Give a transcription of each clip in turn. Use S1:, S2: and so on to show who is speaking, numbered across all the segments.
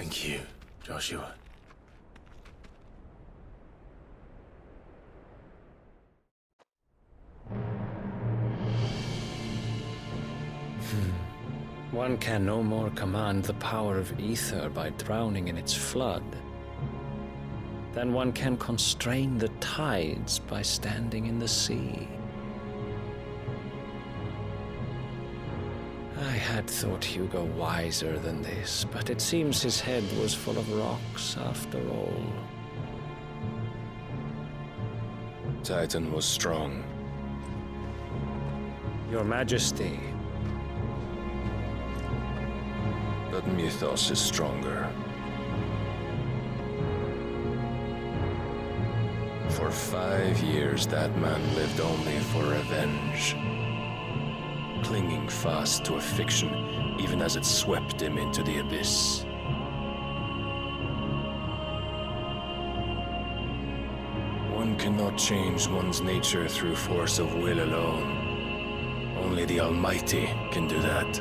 S1: Thank you, Joshua.
S2: One can no more command the power of aether by drowning in its flood than one can constrain the tides by standing in the sea. I had thought Hugo wiser than this, but it seems his head was full of rocks after all.
S1: Titan was strong.
S2: Your Majesty.
S1: But Mythos is stronger. For 5 years, that man lived only for revenge. Clinging fast to a fiction, even as it swept him into the abyss. One cannot change one's nature through force of will alone. Only the Almighty can do that.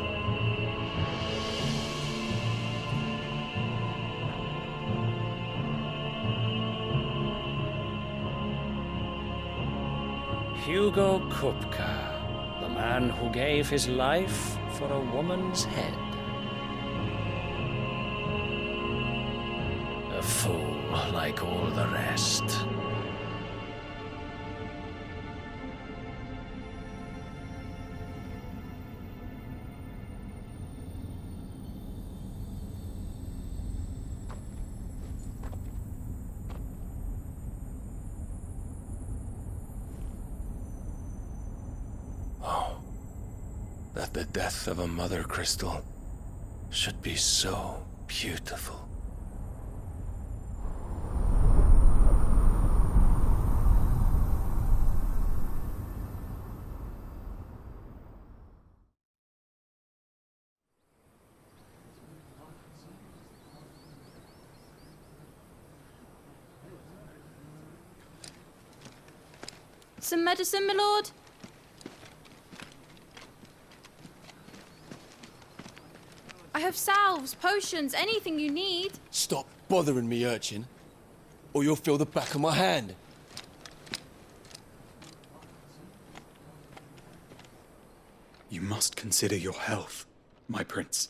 S2: Hugo Kupka, the man who gave his life for a woman's head. A fool like all the rest.
S1: That the death of a Mothercrystal should be so beautiful.
S3: Some medicine, my lord? I have salves, potions, anything you need.
S4: Stop bothering me, urchin, or you'll feel the back of my hand.
S5: You must consider your health, my prince.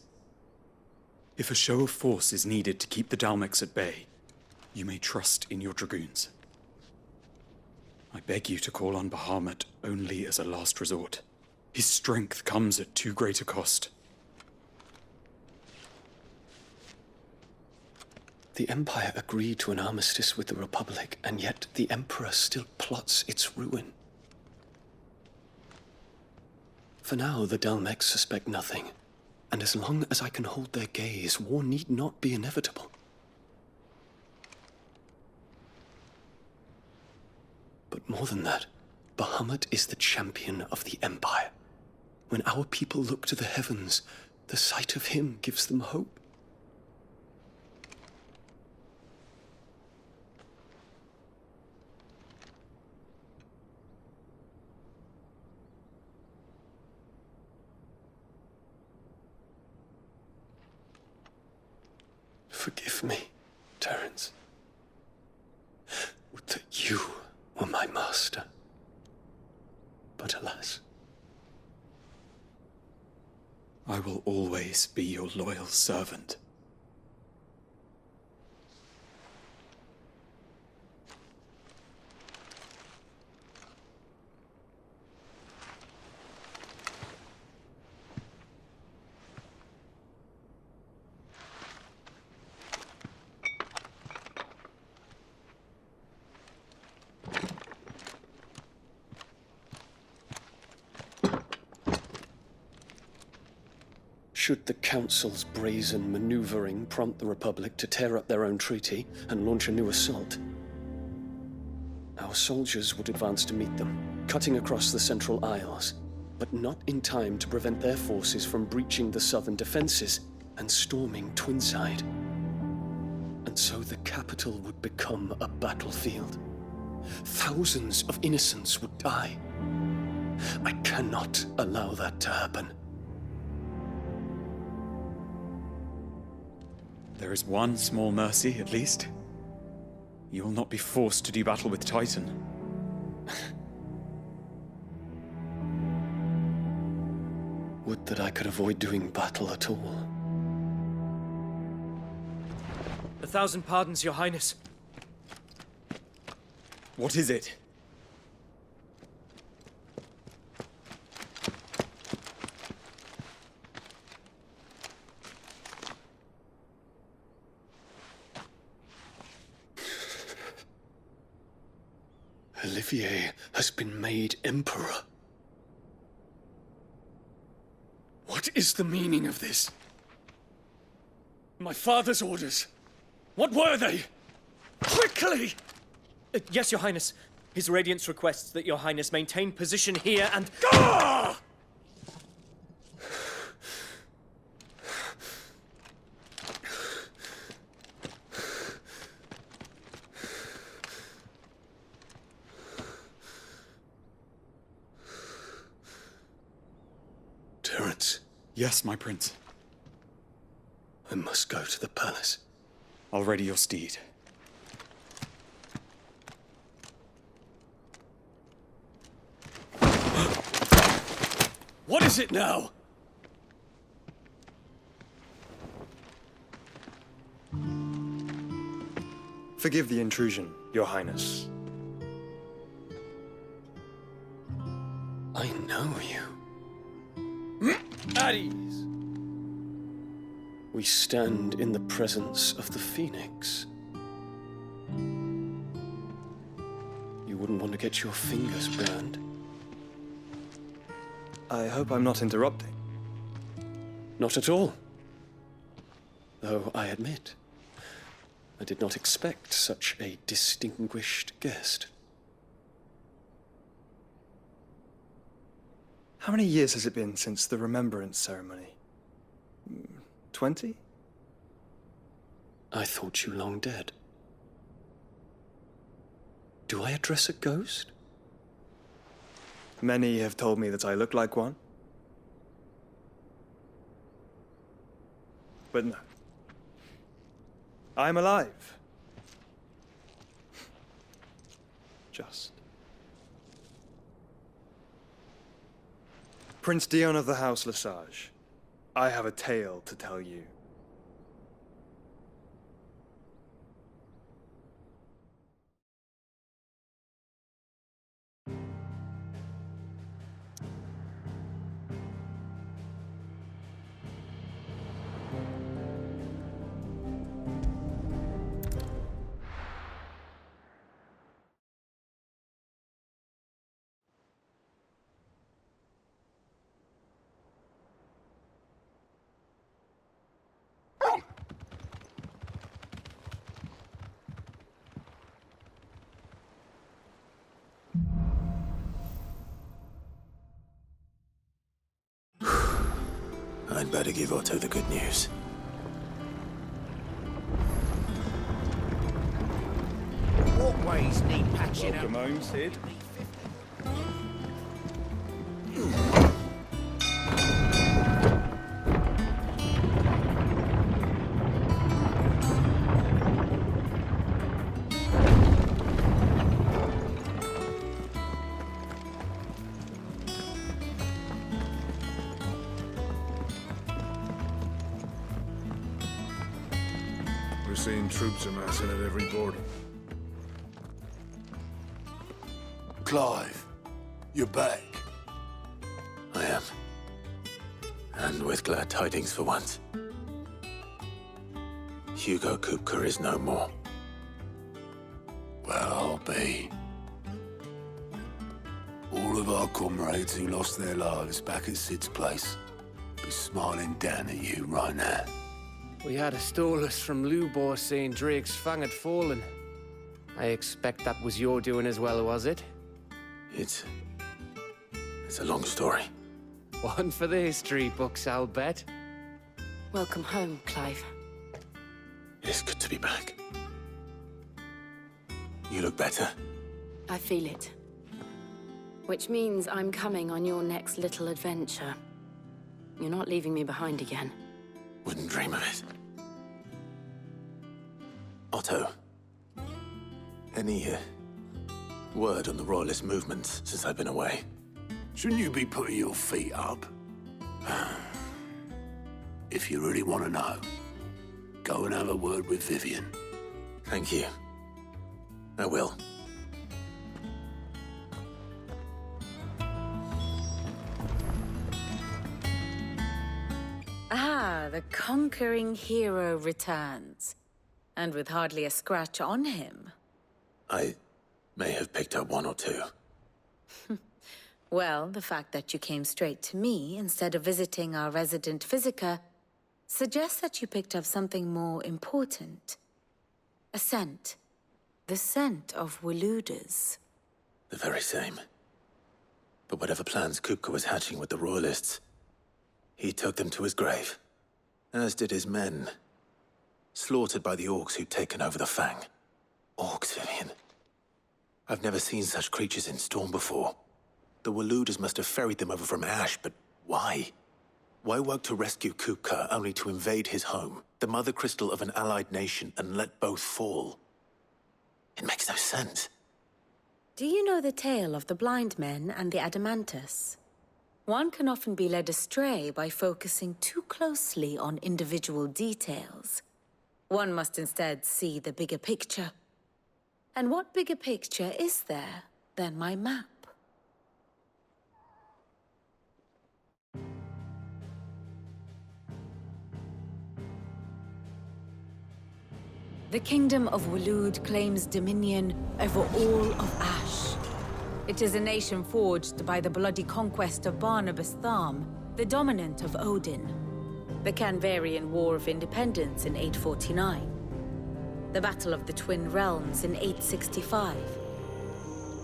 S5: If a show of force is needed to keep the Dalmex at bay, you may trust in your dragoons. I beg you to call on Bahamut only as a last resort. His strength comes at too great a cost.
S6: The Empire agreed to an armistice with the Republic, and yet the Emperor still plots its ruin. For now, the Dalmex suspect nothing, and as long as I can hold their gaze, war need not be inevitable. But more than that, Bahamut is the champion of the Empire. When our people look to the heavens, the sight of him gives them hope. Forgive me, Terence. Would that you were my master. But alas.
S5: I will always be your loyal servant.
S6: Should the Council's brazen maneuvering prompt the Republic to tear up their own treaty and launch a new assault, our soldiers would advance to meet them, cutting across the Central Isles, but not in time to prevent their forces from breaching the southern defenses and storming Twinside. And so the capital would become a battlefield. Thousands of innocents would die. I cannot allow that to happen.
S5: There is one small mercy, at least. You will not be forced to do battle with Titan.
S6: Would that I could avoid doing battle at all.
S7: 1,000 pardons, Your Highness.
S5: What is it?
S6: Olivier has been made Emperor. What is the meaning of this? My father's orders. What were they? Quickly!
S7: Yes, Your Highness. His Radiance requests that Your Highness maintain position here and...
S6: Ah! Terence.
S5: Yes, my prince.
S6: I must go to the palace.
S5: I'll ready your steed.
S6: What is it now?
S8: Forgive the intrusion, Your Highness.
S6: I know you.
S7: At ease.
S6: We stand in the presence of the Phoenix. You wouldn't want to get your fingers burned.
S8: I hope I'm not interrupting.
S6: Not at all. Though I admit, I did not expect such a distinguished guest.
S8: How many years has it been since the Remembrance ceremony? 20?
S6: I thought you long dead. Do I address a ghost?
S8: Many have told me that I look like one. But no. I'm alive. Just. Prince Dion of the House Lesage, I have a tale to tell you.
S4: I'd better give Otto the good news.
S9: Walkways need patching
S8: Welcome
S9: up.
S8: home, Sid.
S10: We're seeing troops amassing at every border.
S4: Clive, you're back. I am. And with glad tidings for once. Hugo Kupka is no more. Well, I'll be. All of our comrades who lost their lives back at Sid's place be smiling down at you right now.
S9: We had a stolus from Lubor saying Drake's fang had fallen. I expect that was your doing as well, was it?
S4: It's a long story.
S9: One for the history books, I'll bet.
S11: Welcome home, Clive.
S4: It's good to be back. You look better.
S11: I feel it. Which means I'm coming on your next little adventure. You're not leaving me behind again.
S4: Wouldn't dream of it. Otto, any word on the Royalist movements since I've been away? Shouldn't you be putting your feet up? If you really want to know, go and have a word with Vivian. Thank you. I will.
S11: Ah, the conquering hero returns. And with hardly a scratch on him.
S4: I may have picked up one or two.
S11: Well, the fact that you came straight to me instead of visiting our resident Physica suggests that you picked up something more important. A scent. The scent of Walooders.
S4: The very same. But whatever plans Kupka was hatching with the Royalists, he took them to his grave. As did his men. Slaughtered by the orcs who'd taken over the Fang. Orcs, Vivian. I've never seen such creatures in Storm before. The Walooders must have ferried them over from Ash, but why? Why work to rescue Kupka only to invade his home, the mother crystal of an allied nation, and let both fall? It makes no sense.
S11: Do you know the tale of the blind men and the Adamantus? One can often be led astray by focusing too closely on individual details. One must instead see the bigger picture. And what bigger picture is there than my map? The Kingdom of Walood claims dominion over all of Ash. It is a nation forged by the bloody conquest of Barnabas Tharm, the dominant of Odin. The Canvarian War of Independence in 849. The Battle of the Twin Realms in 865.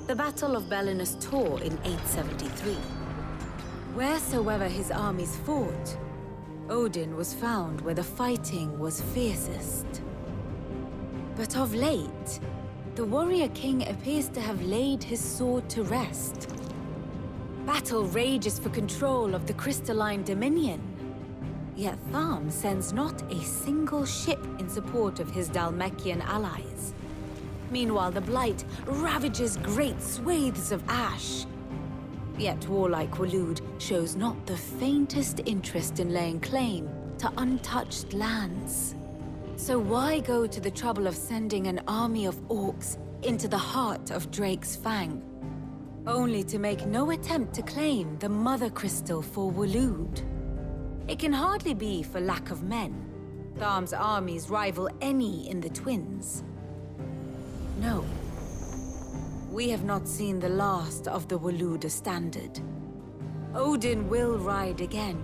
S11: The Battle of Belinus Tor in 873. Wheresoever his armies fought, Odin was found where the fighting was fiercest. But of late, the warrior king appears to have laid his sword to rest. Battle rages for control of the crystalline dominion. Yet Tharm sends not a single ship in support of his Dhalmekian allies. Meanwhile, the Blight ravages great swathes of Ash. Yet warlike Walood shows not the faintest interest in laying claim to untouched lands. So why go to the trouble of sending an army of orcs into the heart of Drake's Fang, only to make no attempt to claim the Mother Crystal for Walood? It can hardly be for lack of men. Tharm's armies rival any in the Twins. No. We have not seen the last of the Walooder standard. Odin will ride again.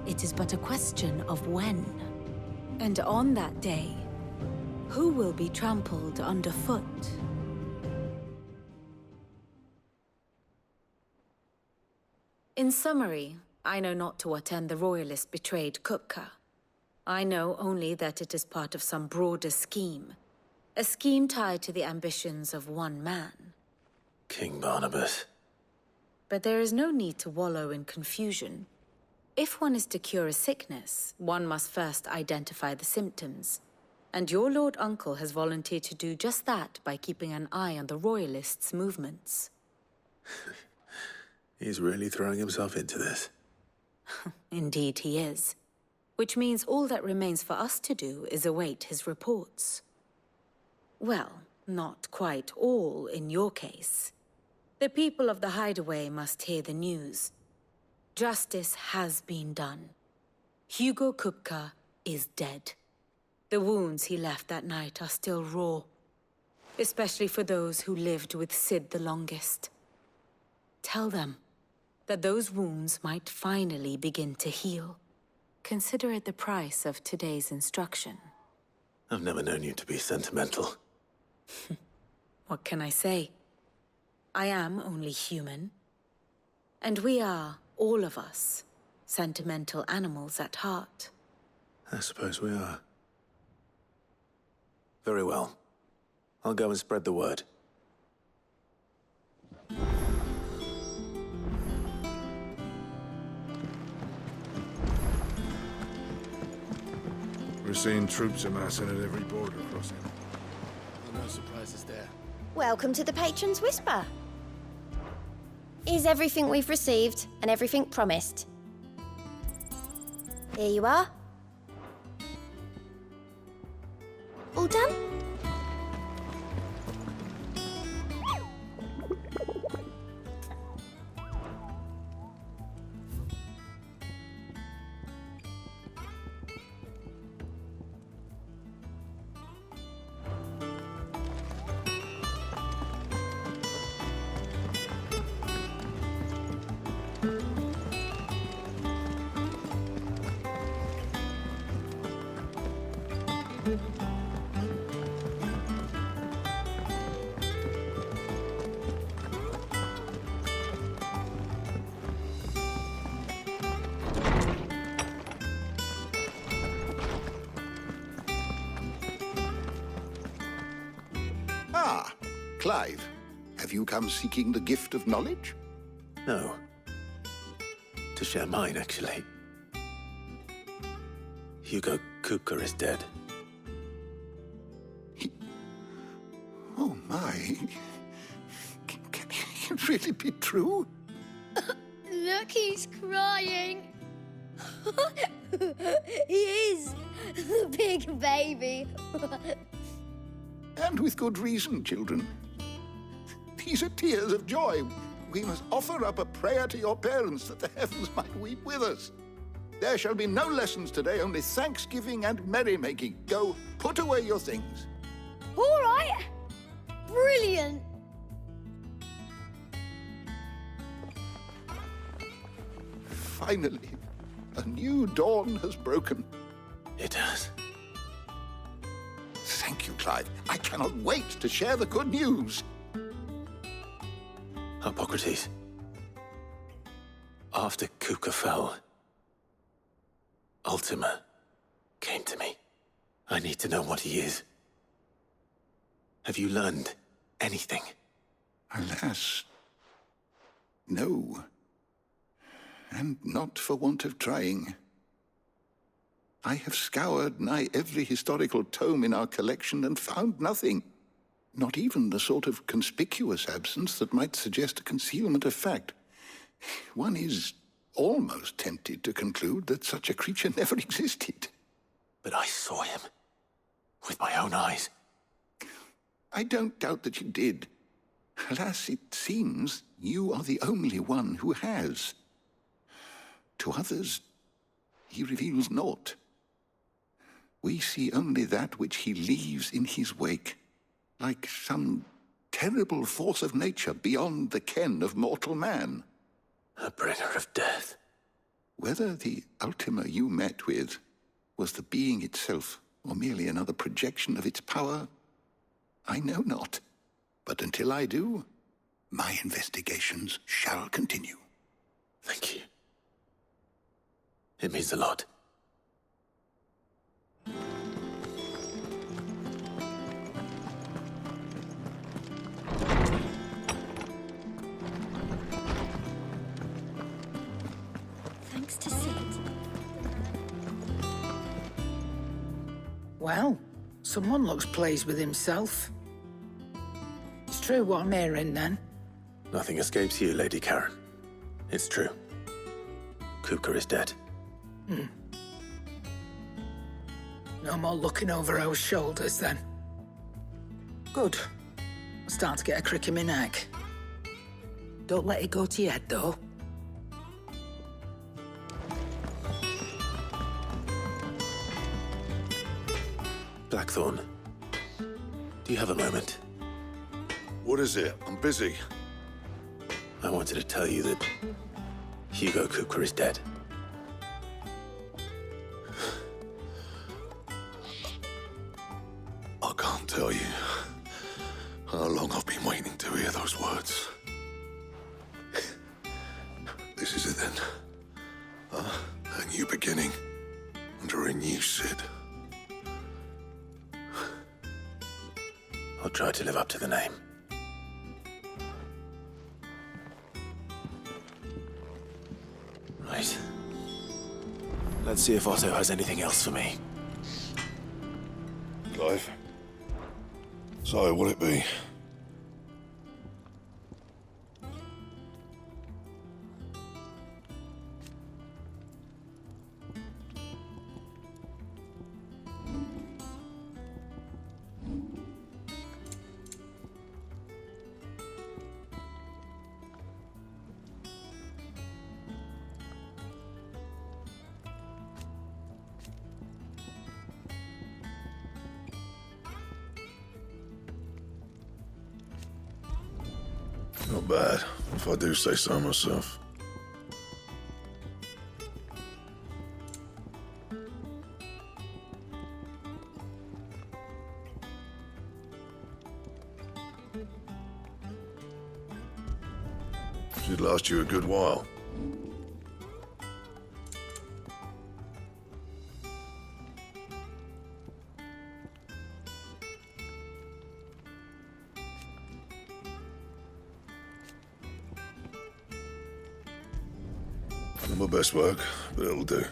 S11: It is but a question of when. And on that day, who will be trampled underfoot? In summary, I know not to what end the Royalist betrayed Kupka. I know only that it is part of some broader scheme. A scheme tied to the ambitions of one man.
S4: King Barnabas.
S11: But there is no need to wallow in confusion. If one is to cure a sickness, one must first identify the symptoms. And your Lord Uncle has volunteered to do just that by keeping an eye on the Royalists' movements.
S4: He's really throwing himself into this.
S11: Indeed he is. Which means all that remains for us to do is await his reports. Well, not quite all in your case. The people of the Hideaway must hear the news. Justice has been done. Hugo Kupka is dead. The wounds he left that night are still raw, especially for those who lived with Sid the longest. Tell them that those wounds might finally begin to heal. Consider it the price of today's instruction.
S4: I've never known you to be sentimental.
S11: What can I say? I am only human. And we are, all of us, sentimental animals at heart.
S4: I suppose we are. Very well. I'll go and spread the word.
S10: We're seeing troops amassing at every border crossing.
S9: No surprises there.
S12: Welcome to the Patron's Whisper. Is everything we've received and everything promised? Here you are. All done?
S13: Ah, Clive, have you come seeking the gift of knowledge?
S4: No. To share mine, actually. Hugo Kupka is dead.
S13: Oh my. Can it really be true?
S14: Look, he's crying. He is. The big baby.
S13: And with good reason, children. These are tears of joy. We must offer up a prayer to your parents that the heavens might weep with us. There shall be no lessons today, only thanksgiving and merrymaking. Go, put away your things.
S14: All right. Brilliant.
S13: Finally, a new dawn has broken.
S4: It has.
S13: Thank you, Clive. I cannot wait to share the good news.
S4: Hippocrates. After Kupka fell, Ultima came to me. I need to know what he is. Have you learned anything?
S13: Alas, no. And not for want of trying. I have scoured nigh every historical tome in our collection and found nothing. Not even the sort of conspicuous absence that might suggest a concealment of fact. One is almost tempted to conclude that such a creature never existed.
S4: But I saw him. With my own eyes.
S13: I don't doubt that you did. Alas, it seems you are the only one who has. To others, he reveals naught. We see only that which he leaves in his wake, like some terrible force of nature beyond the ken of mortal man.
S4: A bringer of death.
S13: Whether the Ultima you met with was the being itself, or merely another projection of its power, I know not. But until I do, my investigations shall continue.
S4: Thank you. It means a lot.
S14: Thanks to Sid.
S15: Well, someone looks pleased with himself. It's true what I'm hearing, then.
S4: Nothing escapes you, Lady Karen. It's true. Kupka is dead.
S15: No more looking over our shoulders, then. Good. I'm starting to get a crick in my neck. Don't let it go to your head, though.
S4: Blackthorn, do you have a moment?
S10: What is it? I'm busy.
S4: I wanted to tell you that Hugo Kupka is dead.
S10: I can't tell you how long I've been waiting to hear those words. This is it then. A new beginning under a new Sid.
S4: I'll try to live up to the name. Right. Let's see if Otto has anything else for me.
S10: Clive. So, what'll it be? Not bad, if I do say so myself. Should last you a good while. Not my best work, but it'll do.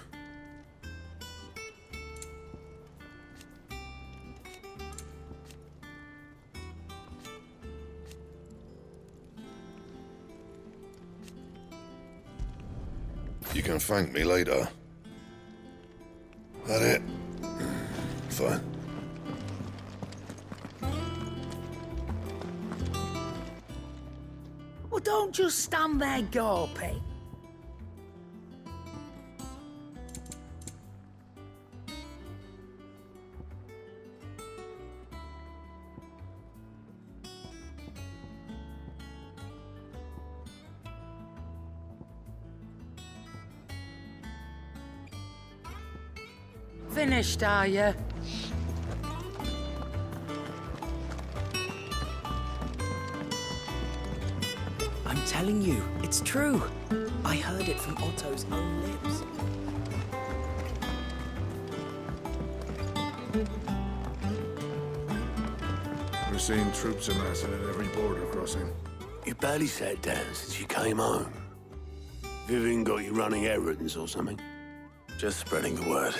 S10: You can thank me later. That it? Fine.
S15: Well, don't just stand there gawping. Finished, are you?
S16: I'm telling you, it's true. I heard it from Otto's own lips.
S10: We're seeing troops amassing at every border crossing.
S17: You barely sat down since you came home. Vivian got you running errands or something?
S4: Just spreading the word.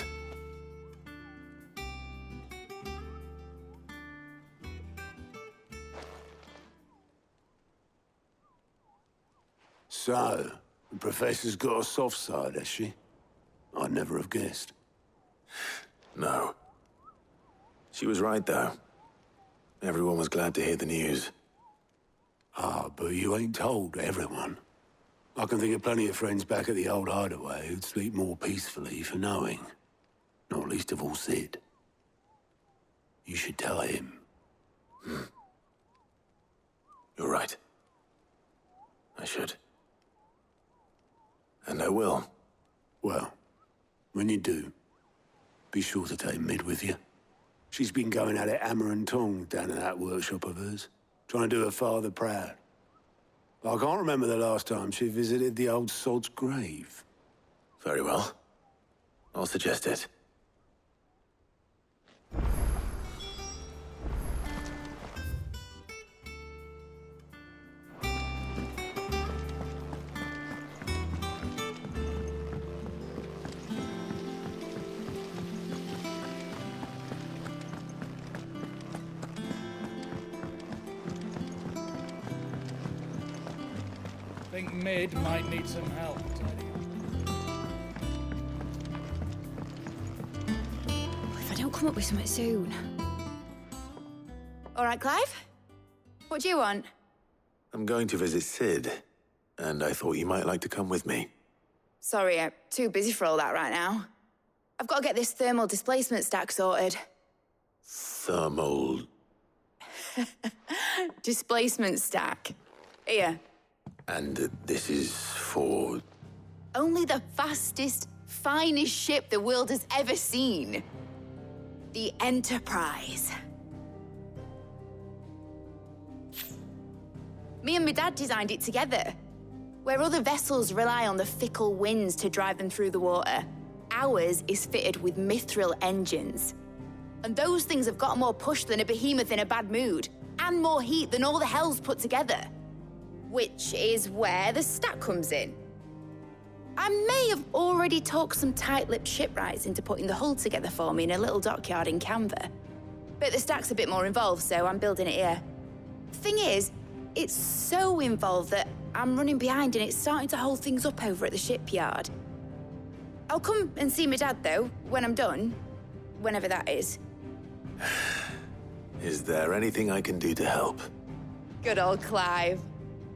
S17: So, the Professor's got a soft side, has she? I'd never have guessed.
S4: No. She was right, though. Everyone was glad to hear the news.
S17: Ah, but you ain't told everyone. I can think of plenty of friends back at the old hideaway who'd sleep more peacefully for knowing. Not least of all Sid. You should tell him.
S4: You're right. I should. And I will.
S17: Well, when you do, be sure to take Mid with you. She's been going at it hammer and tongs down in that workshop of hers, trying to do her father proud. But I can't remember the last time she visited the old sod's grave.
S4: Very well. I'll suggest it.
S18: I think Mid might need some help tidying up.
S12: If I don't come up with something soon. All right, Clive? What do you want?
S4: I'm going to visit Sid, and I thought you might like to come with me.
S12: Sorry, I'm too busy for all that right now. I've got to get this thermal displacement stack sorted.
S4: Thermal...
S12: Displacement stack. Here.
S4: And this is for...
S12: Only the fastest, finest ship the world has ever seen. The Enterprise. Me and my dad designed it together. Where other vessels rely on the fickle winds to drive them through the water, ours is fitted with mithril engines. And those things have got more push than a behemoth in a bad mood, and more heat than all the hells put together. Which is where the stack comes in. I may have already talked some tight-lipped shipwrights into putting the hull together for me in a little dockyard in Canva. But the stack's a bit more involved, so I'm building it here. Thing is, it's so involved that I'm running behind and it's starting to hold things up over at the shipyard. I'll come and see my dad, though, when I'm done. Whenever that is.
S4: Is there anything I can do to help?
S12: Good old Clive.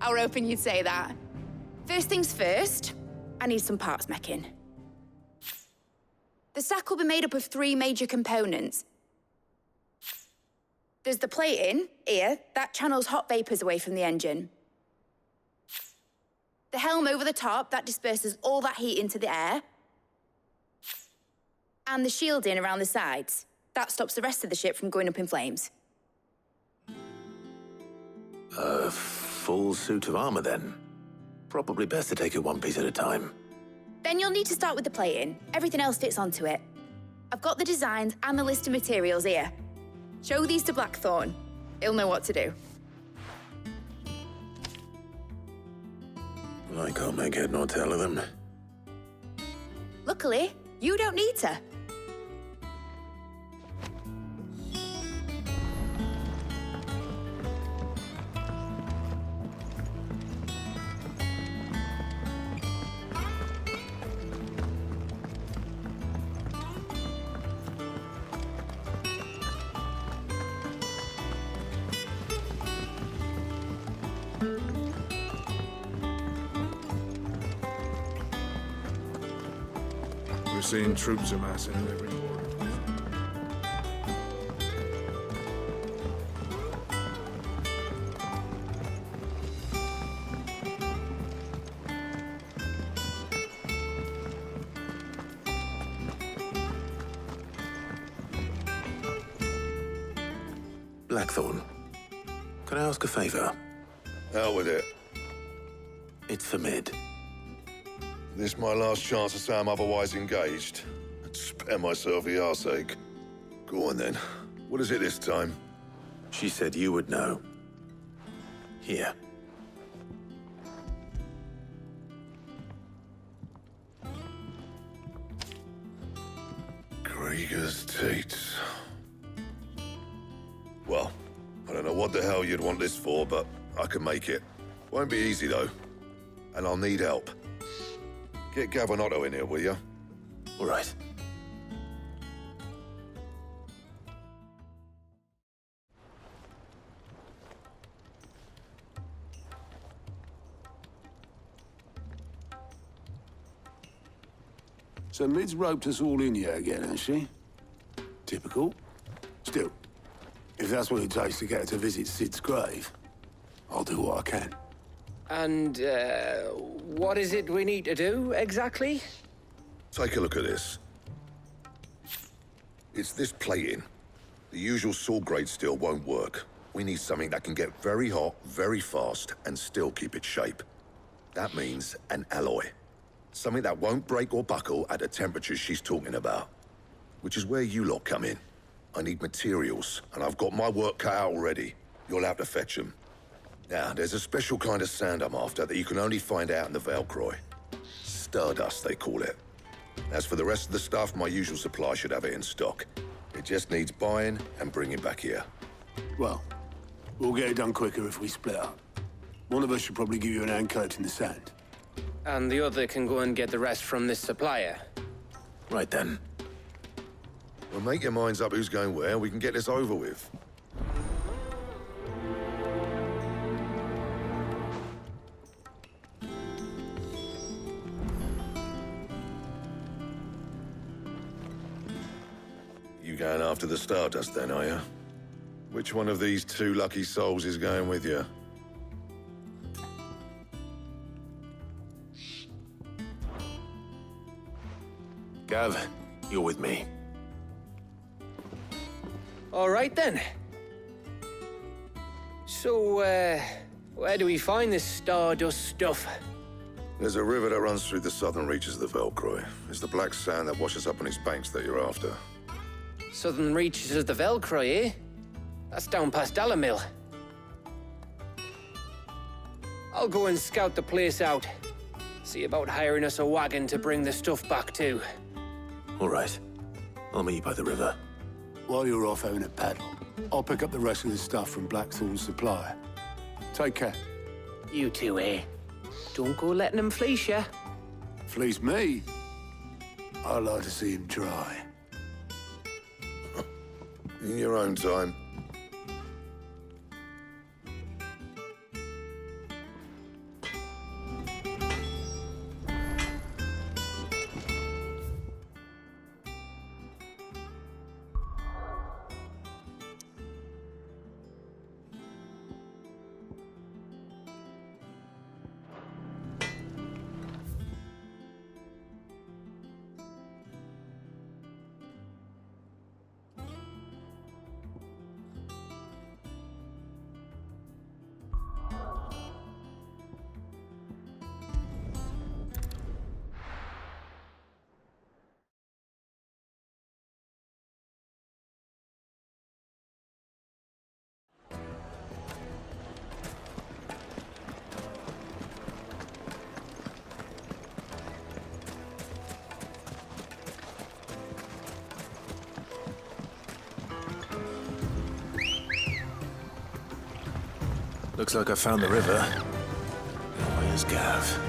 S12: I were hoping you'd say that. First things first, I need some parts meching. The stack will be made up of 3 major components. There's the plating, here, that channels hot vapors away from the engine. The helm over the top, that disperses all that heat into the air. And the shielding around the sides. That stops the rest of the ship from going up in flames.
S4: A full suit of armor, then. Probably best to take it one piece at a time.
S12: Then you'll need to start with the plating. Everything else fits onto it. I've got the designs and the list of materials here. Show these to Blackthorn. He'll know what to do.
S4: I can't make head nor tail of them.
S12: Luckily, you don't need to.
S19: We're seeing troops amassing in every quarter.
S4: Blackthorn, can I ask a favor?
S10: Out with it.
S4: It's for Mid.
S10: This my last chance to say I'm otherwise engaged. I'd spare myself the arseache. Go on then. What is it this time?
S4: She said you would know. Here.
S10: Krieger's teats. Well, I don't know what the hell you'd want this for, but I can make it. Won't be easy, though. And I'll need help. Get Gav and Otto in here, will you?
S4: All right.
S17: So Mid's roped us all in here again, has she? Typical. Still, if that's what it takes to get her to visit Sid's grave, I'll do what I can.
S9: And, what is it we need to do, exactly?
S10: Take a look at this. It's this plating. The usual sword-grade steel won't work. We need something that can get very hot, very fast, and still keep its shape. That means an alloy. Something that won't break or buckle at the temperatures she's talking about. Which is where you lot come in. I need materials, and I've got my work cut out already. You'll have to fetch them. Now, there's a special kind of sand I'm after that you can only find out in the Valcroy. Stardust, they call it. As for the rest of the stuff, my usual supply should have it in stock. It just needs buying and bringing back here.
S17: Well, we'll get it done quicker if we split up. One of us should probably give you an hand collecting the sand.
S9: And the other can go and get the rest from this supplier.
S4: Right then.
S10: Well, make your minds up who's going where, we can get this over with. You going after the Stardust then, are you? Which one of these 2 lucky souls is going with you?
S4: Gav, you're with me.
S9: All right, then. So, where do we find this Stardust stuff?
S10: There's a river that runs through the southern reaches of the Valcroy. It's the black sand that washes up on its banks that you're after.
S9: Southern reaches of the Valcroy, eh? That's down past Alamil. I'll go and scout the place out. See about hiring us a wagon to bring the stuff back to.
S4: All right. I'll meet you by the river.
S17: While you're off having a paddle, I'll pick up the rest of the stuff from Blackthorn's supply. Take care.
S9: You two, eh? Don't go letting him fleece you.
S17: Fleece me? I'd like to see him try.
S10: In your own time.
S4: Looks like I found the river. Where's Gav?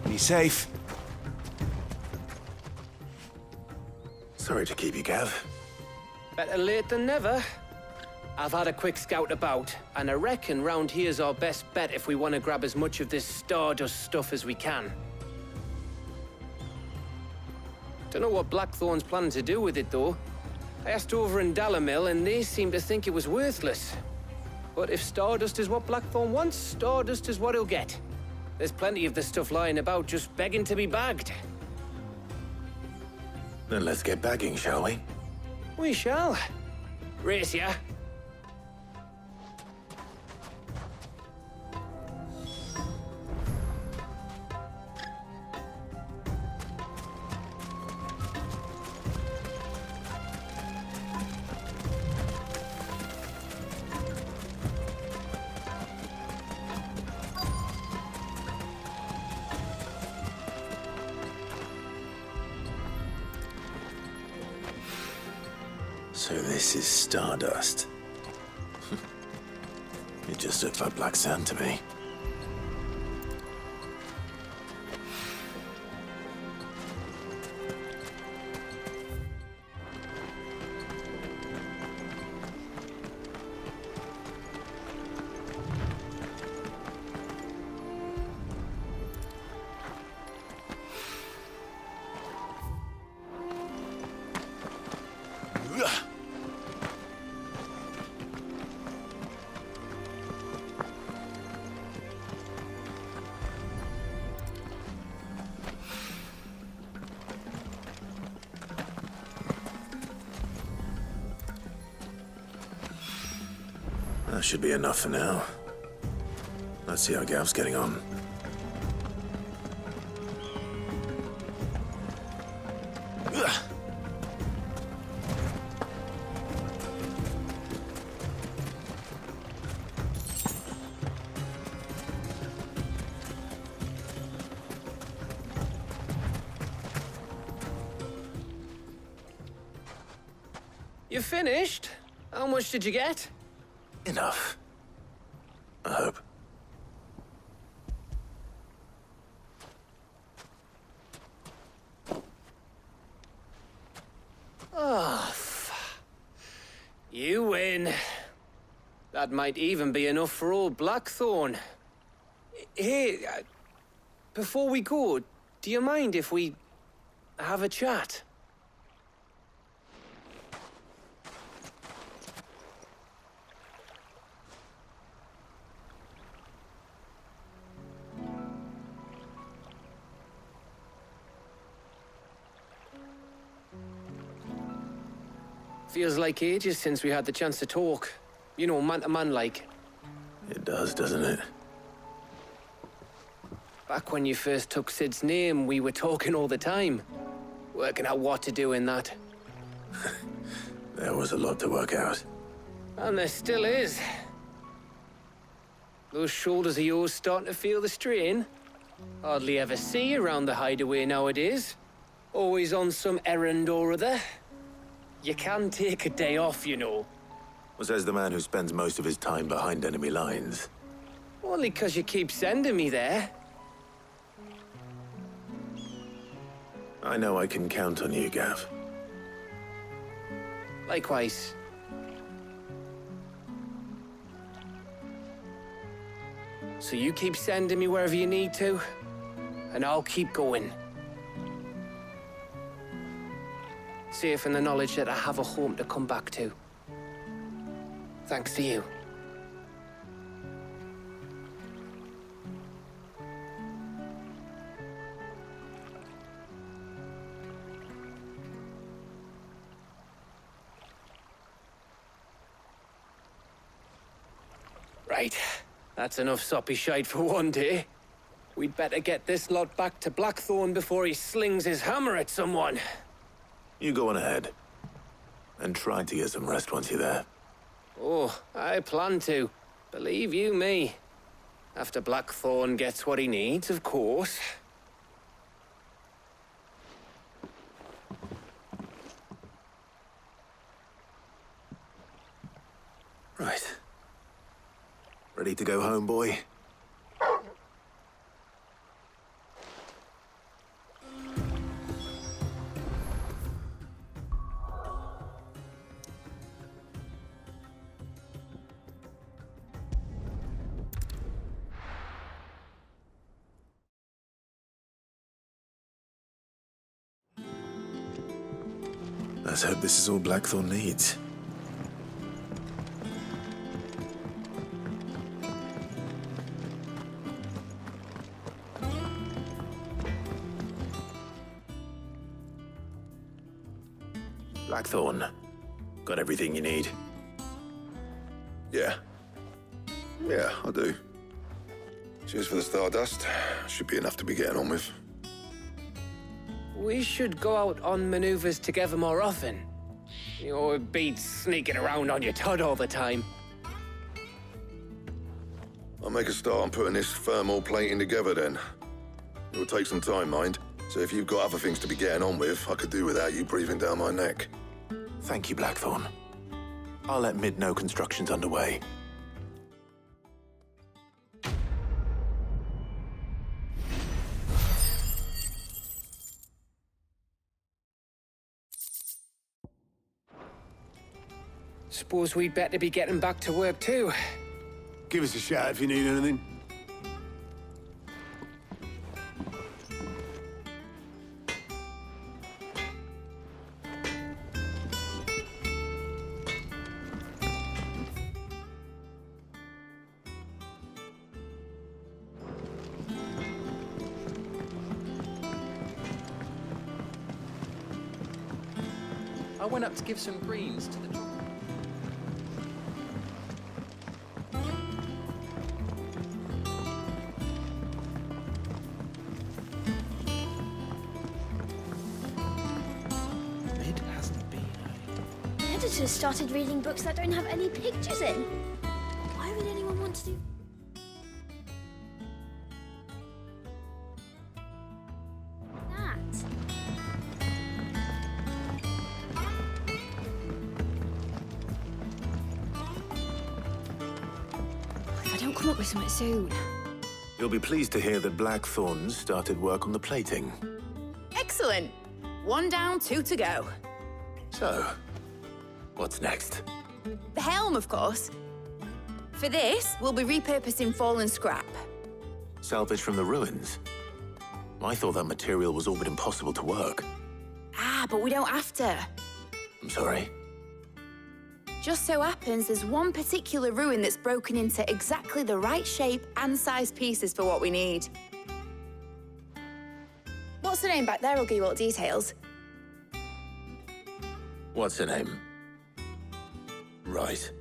S4: Be safe. Sorry to keep you, Gav.
S9: Better late than never. I've had a quick scout about, and I reckon round here's our best bet if we want to grab as much of this Stardust stuff as we can. Don't know what Blackthorn's planning to do with it, though. I asked over in Dalamil, and they seem to think it was worthless. But if Stardust is what Blackthorn wants, Stardust is what he'll get. There's plenty of the stuff lying about, just begging to be bagged.
S4: Then let's get bagging, shall we?
S9: We shall. Race ya.
S4: So this is Stardust. It just looked like black sand to me. That should be enough for now. Let's see how Gav's getting on.
S9: You finished? How much did you get?
S4: Enough. I hope.
S9: Oh, you win. That might even be enough for old Blackthorn. Hey, before we go, do you mind if we have a chat? Feels like ages since we had the chance to talk. You know, man to man like.
S4: It does, doesn't it?
S9: Back when you first took Sid's name, we were talking all the time. Working out what to do in that.
S4: There was a lot to work out.
S9: And there still is. Those shoulders of yours starting to feel the strain? Hardly ever see you around the hideaway nowadays. Always on some errand or other. You can take a day off, you know.
S4: Well, says the man who spends most of his time behind enemy lines.
S9: Only 'cause you keep sending me there.
S4: I know I can count on you, Gav.
S9: Likewise. So you keep sending me wherever you need to, and I'll keep going. Safe in the knowledge that I have a home to come back to. Thanks to you. Right. That's enough soppy shite for one day. We'd better get this lot back to Blackthorn before he slings his hammer at someone.
S4: You go on ahead. And try to get some rest once you're there.
S9: Oh, I plan to. Believe you me. After Blackthorn gets what he needs, of course.
S4: Right. Ready to go home, boy? Let's hope this is all Blackthorn needs. Blackthorn, got everything you need?
S10: Yeah. Yeah, I do. Cheers for the stardust. Should be enough to be getting on with.
S9: We should go out on maneuvers together more often. You know, it beats sneaking around on your Todd all the time.
S10: I'll make a start on putting this thermal plating together then. It will take some time, mind. So if you've got other things to be getting on with, I could do without you breathing down my neck.
S4: Thank you, Blackthorn. I'll let Mid know construction's underway.
S9: Suppose we'd better be getting back to work too.
S17: Give us a shout if you need anything.
S2: I went up to give some greens to the...
S15: Mid hasn't been.
S14: The editor's started reading books that don't have any pictures in. Why would anyone want to do... that? If I don't come up with something soon.
S4: You'll be pleased to hear that Blackthorn's started work on the plating.
S12: Excellent. 1 down, 2 to go.
S4: So, what's next?
S12: The helm, of course. For this, we'll be repurposing fallen scrap.
S4: Salvage from the ruins? I thought that material was all but impossible to work.
S12: Ah, but we don't have to.
S4: I'm sorry.
S12: Just so happens there's one particular ruin that's broken into exactly the right shape and size pieces for what we need. What's the name back there? I'll give you all the details.
S4: What's her name? Right.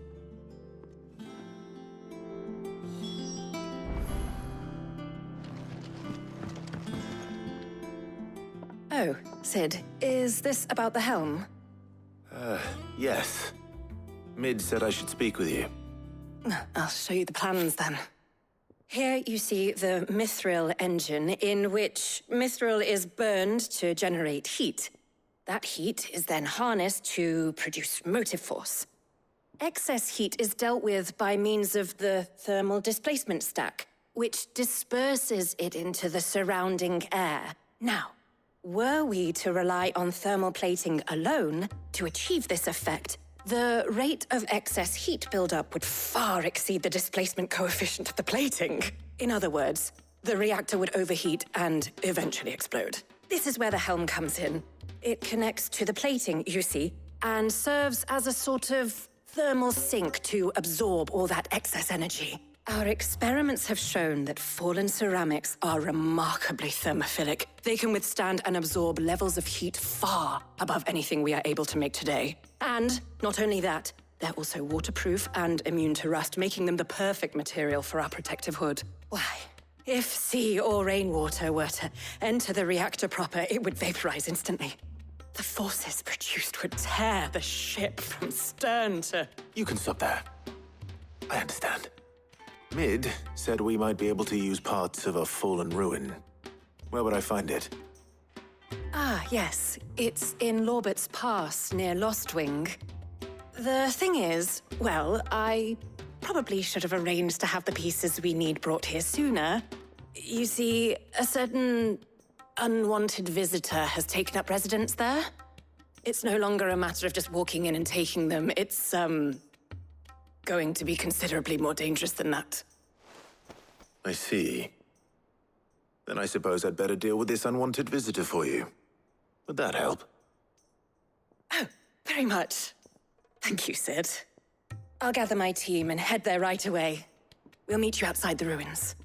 S20: Oh, Sid, is this about the helm?
S4: Yes. Mid said I should speak with you.
S20: I'll show you the plans then. Here you see the mithril engine, in which mithril is burned to generate heat. That heat is then harnessed to produce motive force. Excess heat is dealt with by means of the thermal displacement stack, which disperses it into the surrounding air. Now, were we to rely on thermal plating alone to achieve this effect, the rate of excess heat buildup would far exceed the displacement coefficient of the plating. In other words, the reactor would overheat and eventually explode. This is where the helm comes in. It connects to the plating, you see, and serves as a sort of thermal sink to absorb all that excess energy. Our experiments have shown that fallen ceramics are remarkably thermophilic. They can withstand and absorb levels of heat far above anything we are able to make today. And not only that, they're also waterproof and immune to rust, making them the perfect material for our protective hood. Why, if sea or rainwater were to enter the reactor proper, it would vaporize instantly. The forces produced would tear the ship from stern to...
S4: You can stop there. I understand. Mid said we might be able to use parts of a fallen ruin. Where would I find it?
S20: Ah, yes. It's in Lorbert's Pass, near Lostwing. The thing is, well, I probably should have arranged to have the pieces we need brought here sooner. You see, a certain unwanted visitor has taken up residence there. It's no longer a matter of just walking in and taking them. It's, going to be considerably more dangerous than that.
S4: I see. Then I suppose I'd better deal with this unwanted visitor for you. Would that help?
S20: Oh, very much. Thank you, Sid. I'll gather my team and head there right away. We'll meet you outside the ruins.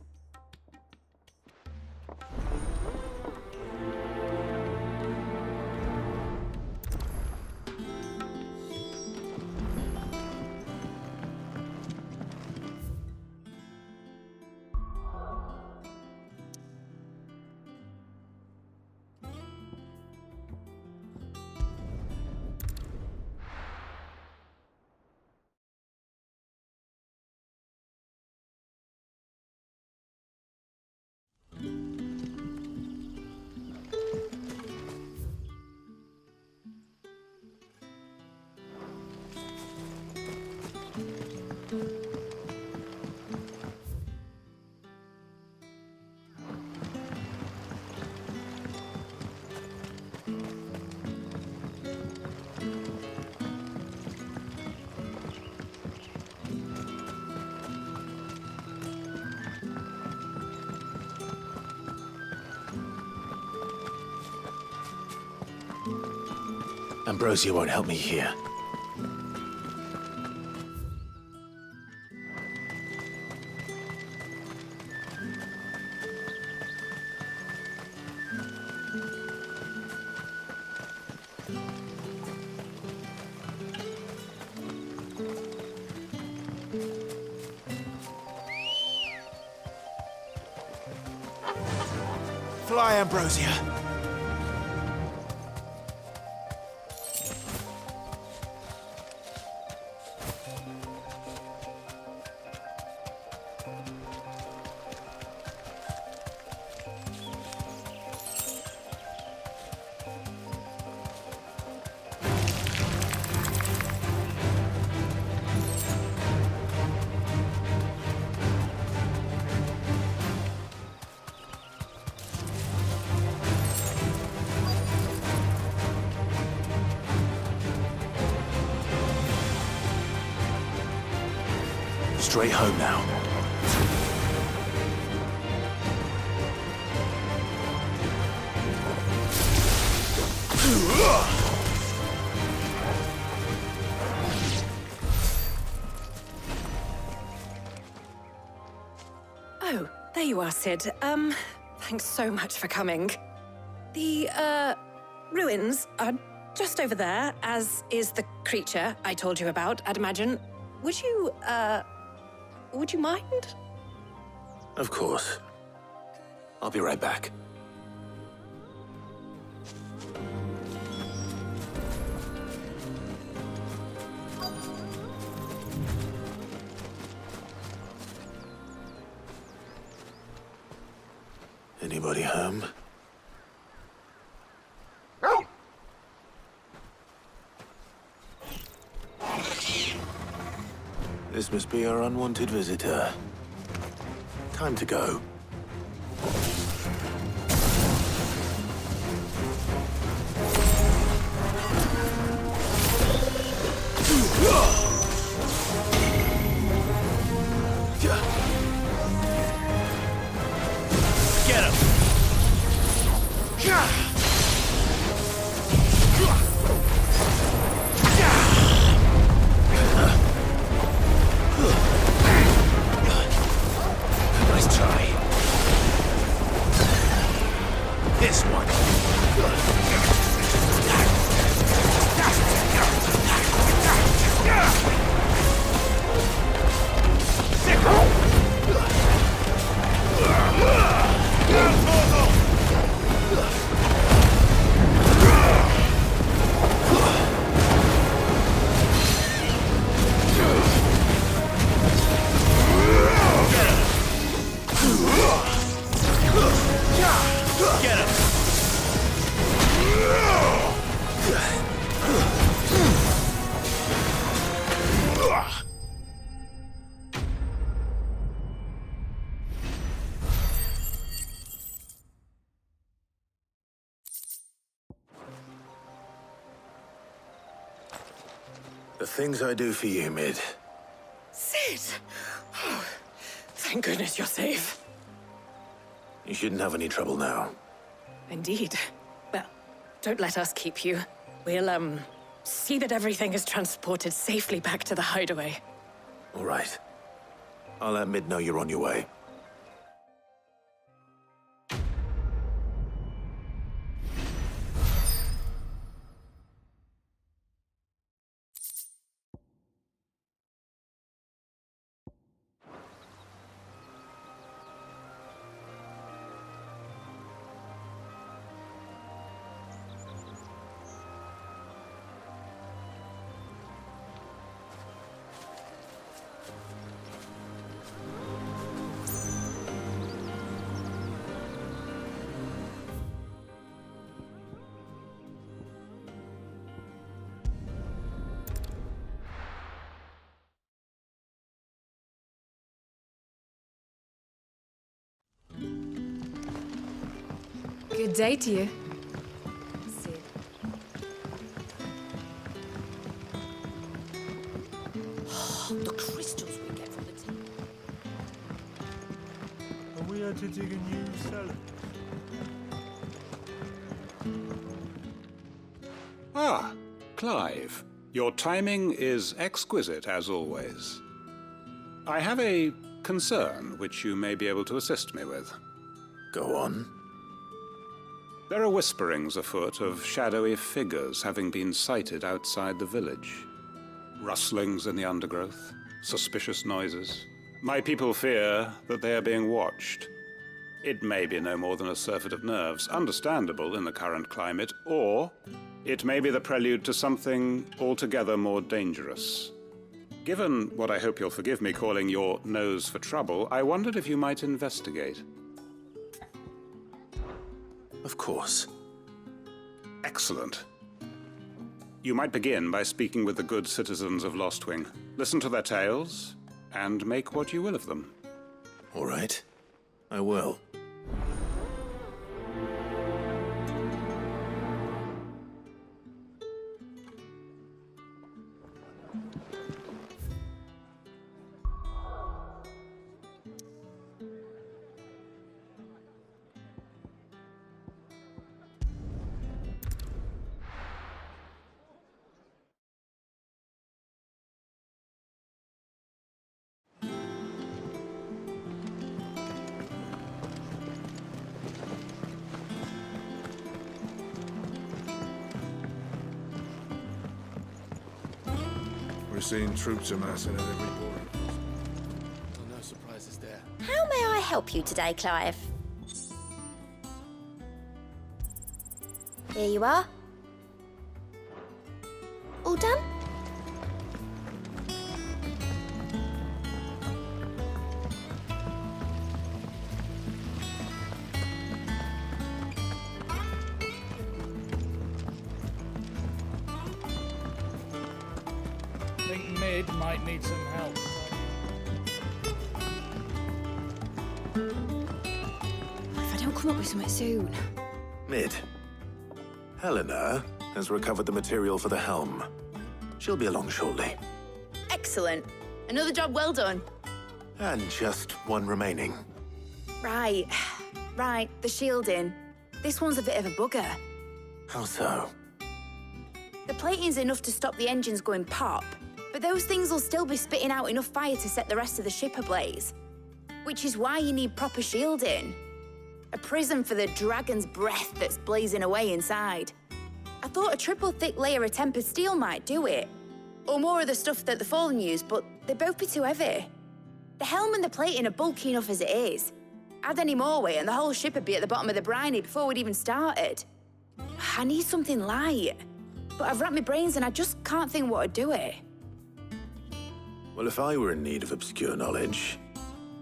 S4: Ambrosia won't help me here. Fly, Ambrosia! Straight home now.
S20: Oh, there you are, Sid. Thanks so much for coming. The, ruins are just over there, as is the creature I told you about, I'd imagine. Would you mind?
S4: Of course. I'll be right back. Anybody home? This must be our unwanted visitor. Time to go.
S7: Get him!
S4: Nice try. This one. The things I do for you, Mid.
S20: Sid! Oh, thank goodness you're safe.
S4: You shouldn't have any trouble now.
S20: Indeed. Well, don't let us keep you. We'll, see that everything is transported safely back to the hideaway.
S4: All right. I'll let Mid know you're on your way.
S3: Good day to you.
S15: The crystals we get from the temple.
S19: Are we here to dig a new cellar?
S21: Ah, Clive. Your timing is exquisite, as always. I have a concern which you may be able to assist me with.
S4: Go on.
S21: There are whisperings afoot of shadowy figures having been sighted outside the village. Rustlings in the undergrowth, suspicious noises. My people fear that they are being watched. It may be no more than a surfeit of nerves, understandable in the current climate, or it may be the prelude to something altogether more dangerous. Given what I hope you'll forgive me calling your nose for trouble, I wondered if you might investigate.
S4: Of course.
S21: Excellent. You might begin by speaking with the good citizens of Lostwing. Listen to their tales, and make what you will of them.
S4: All right. I will.
S19: We're seeing troops amassing at every border.
S4: Oh, no surprises there.
S22: How may I help you today, Clive? Here you are. All done?
S18: think Mid might need some help.
S3: If I don't come up with something soon.
S4: Mid. Helena has recovered the material for the helm. She'll be along shortly.
S12: Excellent. Another job well done.
S4: And just one remaining.
S12: Right. Right, the shielding. This one's a bit of a bugger.
S4: How so?
S12: The plating's enough to stop the engines going pop, but those things will still be spitting out enough fire to set the rest of the ship ablaze. Which is why you need proper shielding. A prison for the dragon's breath that's blazing away inside. I thought a triple thick layer of tempered steel might do it. Or more of the stuff that the Fallen use, but they'd both be too heavy. The helm and the plating are bulky enough as it is. Add any more weight and the whole ship would be at the bottom of the briny before we'd even started. I need something light. But I've racked my brains and I just can't think what would do it.
S4: Well, if I were in need of obscure knowledge,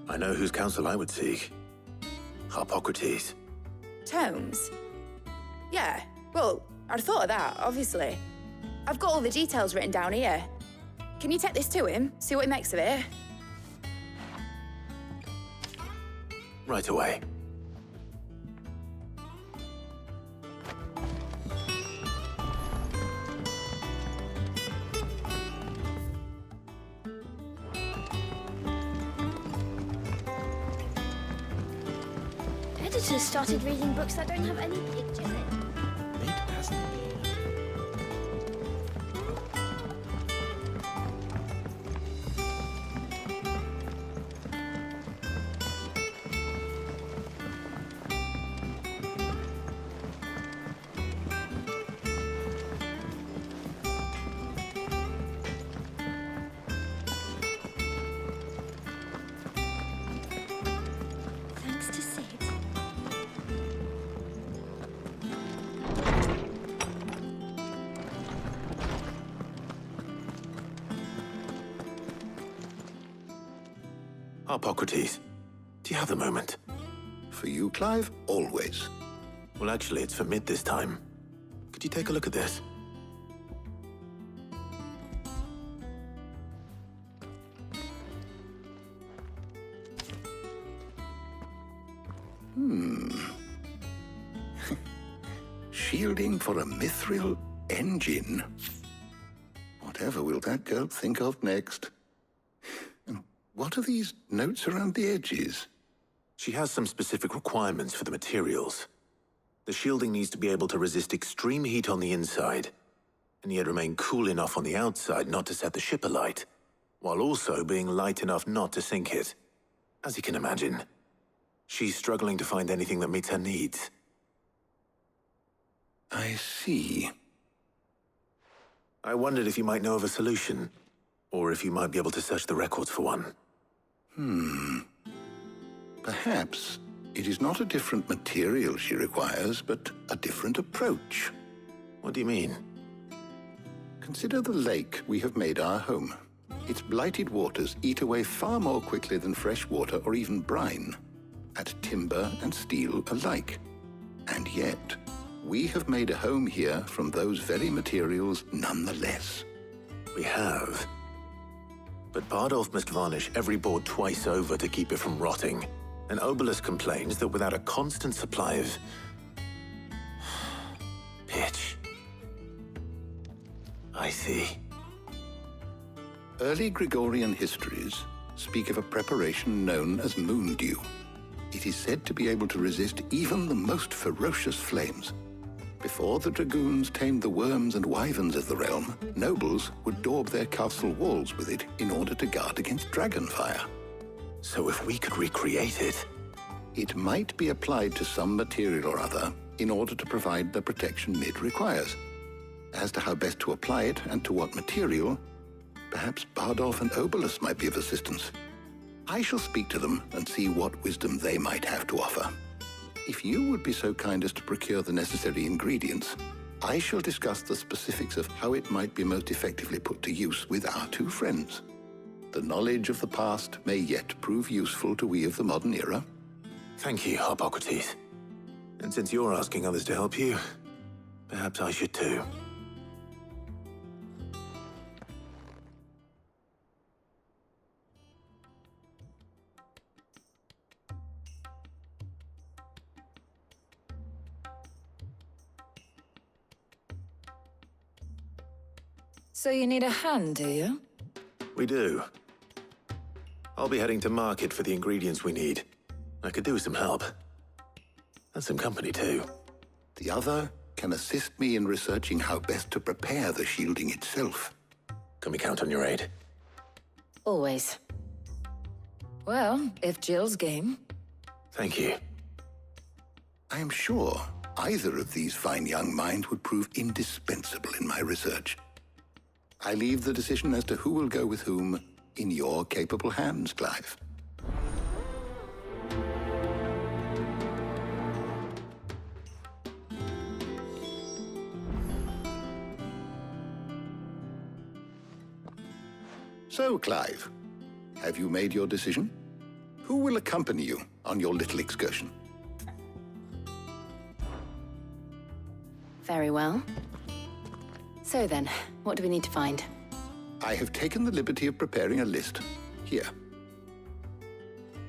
S4: I know whose counsel I would seek. Harpocrates.
S12: Tomes? Yeah, well, I'd thought of that, obviously. I've got all the details written down here. Can you take this to him, see what he makes of it?
S4: Right away.
S14: Editors started reading books that don't have any pictures in.
S4: It hasn't been.
S14: Thanks to Sid.
S4: Harpocrates, do you have a moment?
S13: For you, Clive, always.
S4: Well, actually, it's for Mid this time. Could you take a look at this?
S13: Shielding for a mithril engine. Whatever will that girl think of next? And what are these notes around the edges?
S4: She has some specific requirements for the materials. The shielding needs to be able to resist extreme heat on the inside, and yet remain cool enough on the outside not to set the ship alight, while also being light enough not to sink it. As you can imagine, she's struggling to find anything that meets her needs.
S13: I see.
S4: I wondered if you might know of a solution, or if you might be able to search the records for one.
S13: Perhaps it is not a different material she requires, but a different approach.
S4: What do you mean?
S13: Consider the lake we have made our home. Its blighted waters eat away far more quickly than fresh water or even brine, at timber and steel alike. And yet, we have made a home here from those very materials nonetheless.
S4: We have. But Bardolph must varnish every board twice over to keep it from rotting. And Obelus complains that without a constant supply of pitch. I see.
S13: Early Gregorian histories speak of a preparation known as moon dew. It is said to be able to resist even the most ferocious flames. Before the dragoons tamed the worms and wyverns of the realm, nobles would daub their castle walls with it in order to guard against dragon fire.
S4: So if we could recreate it...
S13: It might be applied to some material or other in order to provide the protection Mid requires. As to how best to apply it and to what material, perhaps Bardolph and Obelus might be of assistance. I shall speak to them and see what wisdom they might have to offer. If you would be so kind as to procure the necessary ingredients, I shall discuss the specifics of how it might be most effectively put to use with our two friends. The knowledge of the past may yet prove useful to we of the modern era.
S4: Thank you, Harpocrates. And since you're asking others to help you, perhaps I should too.
S1: So you need a hand, do you?
S4: We do. I'll be heading to market for the ingredients we need. I could do with some help. And some company, too.
S13: The other can assist me in researching how best to prepare the shielding itself.
S4: Can we count on your aid?
S1: Always. Well, if Jill's game.
S4: Thank you.
S13: I am sure either of these fine young minds would prove indispensable in my research. I leave the decision as to who will go with whom in your capable hands, Clive. So, Clive, have you made your decision? Who will accompany you on your little excursion?
S20: Very well. So then, what do we need to find?
S13: I have taken the liberty of preparing a list. Here.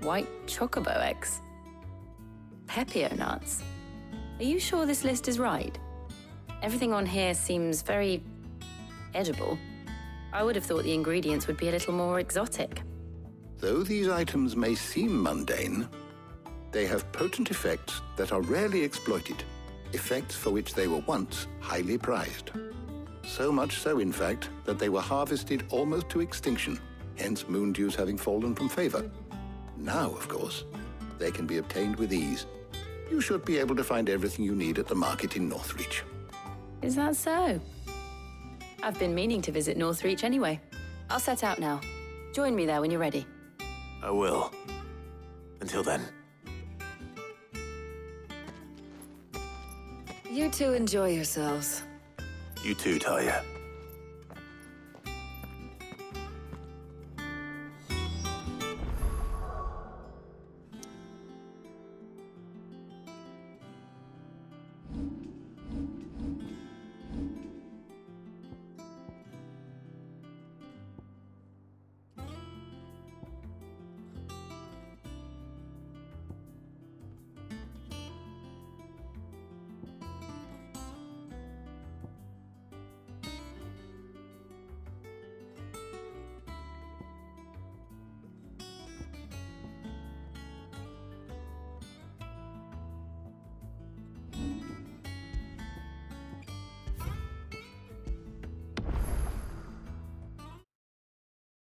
S20: White chocobo eggs. Pepio nuts. Are you sure this list is right? Everything on here seems very edible. I would have thought the ingredients would be a little more exotic.
S13: Though these items may seem mundane, they have potent effects that are rarely exploited, effects for which they were once highly prized. So much so, in fact, that they were harvested almost to extinction, hence moon dews having fallen from favor. Now, of course, they can be obtained with ease. You should be able to find everything you need at the market in Northreach.
S20: Is that so? I've been meaning to visit Northreach anyway. I'll set out now. Join me there when you're ready.
S4: I will. Until then.
S1: You two enjoy yourselves.
S4: You too, Talia.